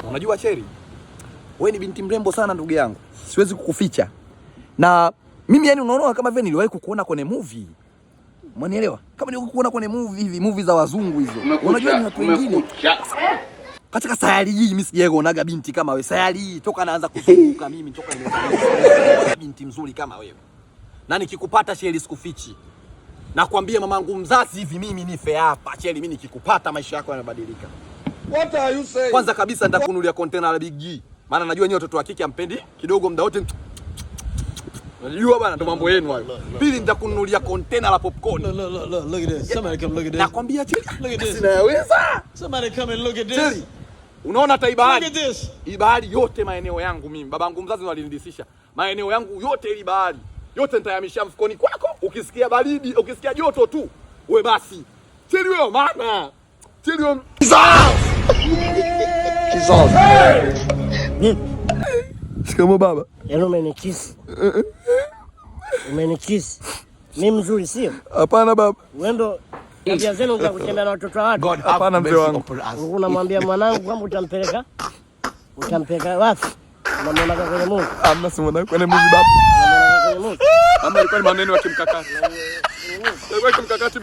Unajua Cheri, wewe ni binti mrembo sana ndugu yangu. Siwezi kukuficha. Na mimi yani unaona kama vile niliwahi kukuona kwenye movie. Umenielewa? Kama niliwahi kukuona kwenye movie hivi, movie za wazungu hizo. Unajua ni watu wengine. Katika sayari hii mimi sijaonaga binti kama wewe. Sayari hii toka naanza kuzunguka mimi toka nimezaliwa. Binti mzuri kama wewe. Na nikikupata Cheri sikufichi. Nakwambia mamangu mzazi hivi mimi nife hapa. Cheri mimi nikikupata maisha yako yanabadilika. What are you saying? Kwanza kabisa nitakununulia container la Big G. Maana najua nyinyi watoto wa kike ampendi kidogo muda wote. Unajua bana ndo mambo yenu hayo. Pili nitakununulia container la popcorn. Look at this. Somebody come look at this. Nakwambia Cheri. Look at this. Sinaweza. Somebody come and look at this. Cheri. Unaona hata ibahari. Look at this. Ibahari yote maeneo yangu mimi. Babangu mzazi ndo alinidhisisha. Maeneo yangu yote ile bahari. Yote nitayamisha mfukoni kwako. Ukisikia baridi, ukisikia joto tu, wewe basi. Cheri wewe maana. Cheri wewe. Kizazi. Shikamoo baba. Yaani umenikiss. Umenikiss. Mimi mzuri sio? Hapana baba. Wewe ndo tabia zenu za kutembea na watoto wa watu. Hapana mzee wangu. Unamwambia mwanangu kwamba utampeleka wapi? Unamwona kwenye Mungu. Amna simona kwenye Mungu baba. Unamwona kwenye Mungu. Ama ilikuwa ni maneno ya kimkakati. Ilikuwa kimkakati.